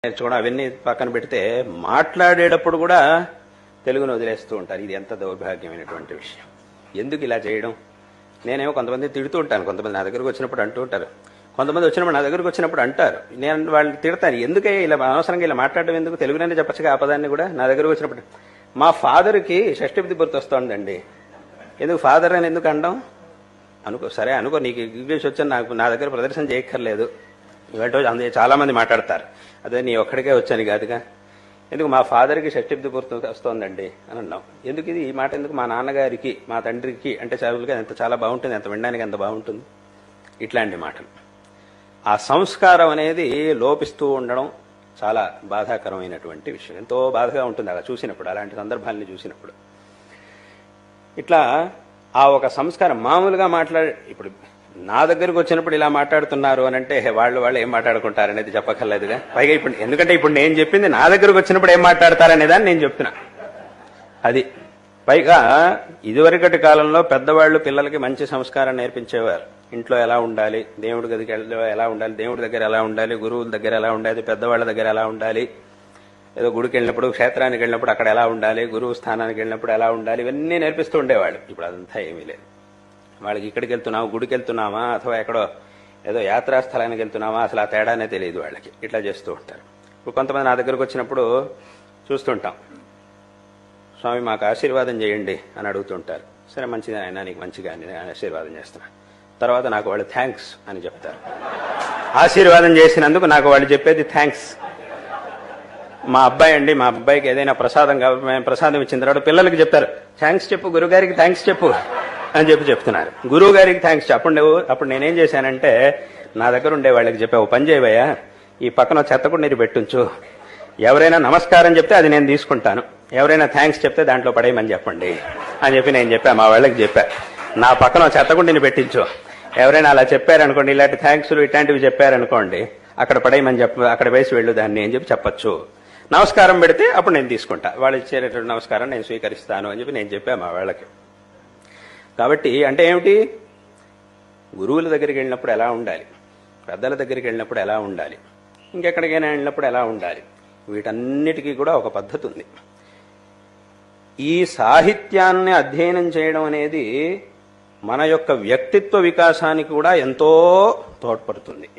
నేర్చుకోవడం అవన్నీ పక్కన పెడితే మాట్లాడేటప్పుడు కూడా తెలుగును వదిలేస్తూ ఉంటారు. ఇది ఎంత దౌర్భాగ్యమైనటువంటి విషయం. ఎందుకు ఇలా చేయడం? నేనేమో కొంతమంది తిడుతూ ఉంటాను, కొంతమంది నా దగ్గరకు వచ్చినప్పుడు అంటూ ఉంటారు, కొంతమంది వచ్చినప్పుడు నా దగ్గరకు వచ్చినప్పుడు అంటారు, నేను వాళ్ళని తిడతాను. ఎందుకే ఇలా అనవసరంగా ఇలా మాట్లాడడం ఎందుకు? తెలుగులోనే చెప్పచ్చుగా ఆ పదాన్ని కూడా. నా దగ్గరకు వచ్చినప్పుడు మా ఫాదర్కి షష్ఠిపతి గుర్తు వస్తుందండి, ఎందుకు ఫాదర్ అని ఎందుకు అనడం? అనుకో, సరే అనుకో, నీకు ఇంగ్లీష్ వచ్చని నాకు నా దగ్గర ప్రదర్శన చేయక్కర్లేదు. ఇవాళ అందరూ చాలా మంది మాట్లాడతారు, అదే నీ ఒక్కడికే వచ్చాను కాదుగా, ఎందుకు మా ఫాదర్కి షష్ఠిపతి గుర్తు వస్తోందండి అని అన్నాం. ఎందుకు ఇది? ఈ మాట ఎందుకు? మా నాన్నగారికి, మా తండ్రికి అంటే చదువులుగా ఎంత చాలా బాగుంటుంది, ఎంత వినడానికి ఎంత బాగుంటుంది. ఇట్లాంటి మాటలు, ఆ సంస్కారం అనేది లోపిస్తూ ఉండడం చాలా బాధాకరమైనటువంటి విషయం. ఎంతో బాధగా ఉంటుంది అలా చూసినప్పుడు, అలాంటి సందర్భాలని చూసినప్పుడు. ఇట్లా ఆ ఒక సంస్కారం మామూలుగా ఇప్పుడు నా దగ్గరకు వచ్చినప్పుడు ఇలా మాట్లాడుతున్నారు అని అంటే వాళ్ళు ఏం మాట్లాడుకుంటారనేది చెప్పక్కర్లేదుగా. పైగా ఇప్పుడు ఎందుకంటే ఇప్పుడు నేను చెప్పింది నా దగ్గరకు వచ్చినప్పుడు ఏం మాట్లాడతారనేదాన్ని నేను చెప్తున్నా. అది పైగా ఇదివరకటి కాలంలో పెద్దవాళ్ళు పిల్లలకి మంచి సంస్కారం నేర్పించేవారు. ఇంట్లో ఎలా ఉండాలి, దేవుడి గదికి ఎలా ఉండాలి, దేవుడి దగ్గర ఎలా ఉండాలి, గురువుల దగ్గర ఎలా ఉండాలి, పెద్దవాళ్ళ దగ్గర ఎలా ఉండాలి, ఏదో గుడికి వెళ్ళినప్పుడు, క్షేత్రానికి వెళ్ళినప్పుడు అక్కడ ఎలా ఉండాలి, గురువు స్థానానికి వెళ్ళినప్పుడు ఎలా ఉండాలి, ఇవన్నీ నేర్పిస్తూ ఉండేవాళ్ళు. ఇప్పుడు అదంతా ఏమీ లేదు. వాళ్ళకి ఇక్కడికి వెళ్తున్నామా, గుడికి వెళ్తున్నామా, అథవా ఎక్కడో ఏదో యాత్రాస్థలానికి వెళ్తున్నామా, అసలు ఆ తేడానే తెలియదు వాళ్ళకి. ఇట్లా చేస్తూ ఉంటారు. ఇప్పుడు కొంతమంది నా దగ్గరకు వచ్చినప్పుడు చూస్తుంటాం, స్వామి మాకు ఆశీర్వాదం చేయండి అని అడుగుతుంటారు. సరే మంచిది ఆయన, నీకు మంచిగా ఆశీర్వాదం చేస్తున్నా. తర్వాత నాకు వాళ్ళు థ్యాంక్స్ అని చెప్తారు. ఆశీర్వాదం చేసినందుకు నాకు వాళ్ళు చెప్పేది థ్యాంక్స్. మా అబ్బాయి అండి, మా అబ్బాయికి ఏదైనా ప్రసాదం ప్రసాదం ఇచ్చిన తర్వాత పిల్లలకి చెప్తారు, థ్యాంక్స్ చెప్పు, గురుగారికి థ్యాంక్స్ చెప్పు అని చెప్తున్నారు. గురువు గారికి థ్యాంక్స్. అప్పుడు నేనేం చేశానంటే నా దగ్గర ఉండే వాళ్ళకి చెప్పా, పని చేయవయ్యా, ఈ పక్కన చెత్తకుండా నీరు పెట్టుంచు, ఎవరైనా నమస్కారం చెప్తే అది నేను తీసుకుంటాను, ఎవరైనా థ్యాంక్స్ చెప్తే దాంట్లో పడేయమని చెప్పండి అని నేను చెప్పా. మా వాళ్ళకి చెప్పా, నా పక్కన చెత్తకుండిని పెట్టించు, ఎవరైనా అలా చెప్పారనుకోండి, ఇలాంటి థ్యాంక్స్లు ఇట్లాంటివి చెప్పారనుకోండి, అక్కడ పడేయమని అక్కడ వేసి వెళ్ళు దాన్ని అని చెప్పచ్చు. నమస్కారం పెడితే అప్పుడు నేను తీసుకుంటా, వాళ్ళు ఇచ్చేటటువంటి నమస్కారం నేను స్వీకరిస్తాను అని నేను చెప్పా మా వాళ్ళకి. కాబట్టి అంటే ఏమిటి? గురువుల దగ్గరికి వెళ్ళినప్పుడు ఎలా ఉండాలి, పెద్దల దగ్గరికి వెళ్ళినప్పుడు ఎలా ఉండాలి, ఇంకెక్కడికైనా వెళ్ళినప్పుడు ఎలా ఉండాలి, వీటన్నిటికీ కూడా ఒక పద్ధతి ఉంది. ఈ సాహిత్యాన్ని అధ్యయనం చేయడం అనేది మన యొక్క వ్యక్తిత్వ వికాసానికి కూడా ఎంతో తోడ్పడుతుంది.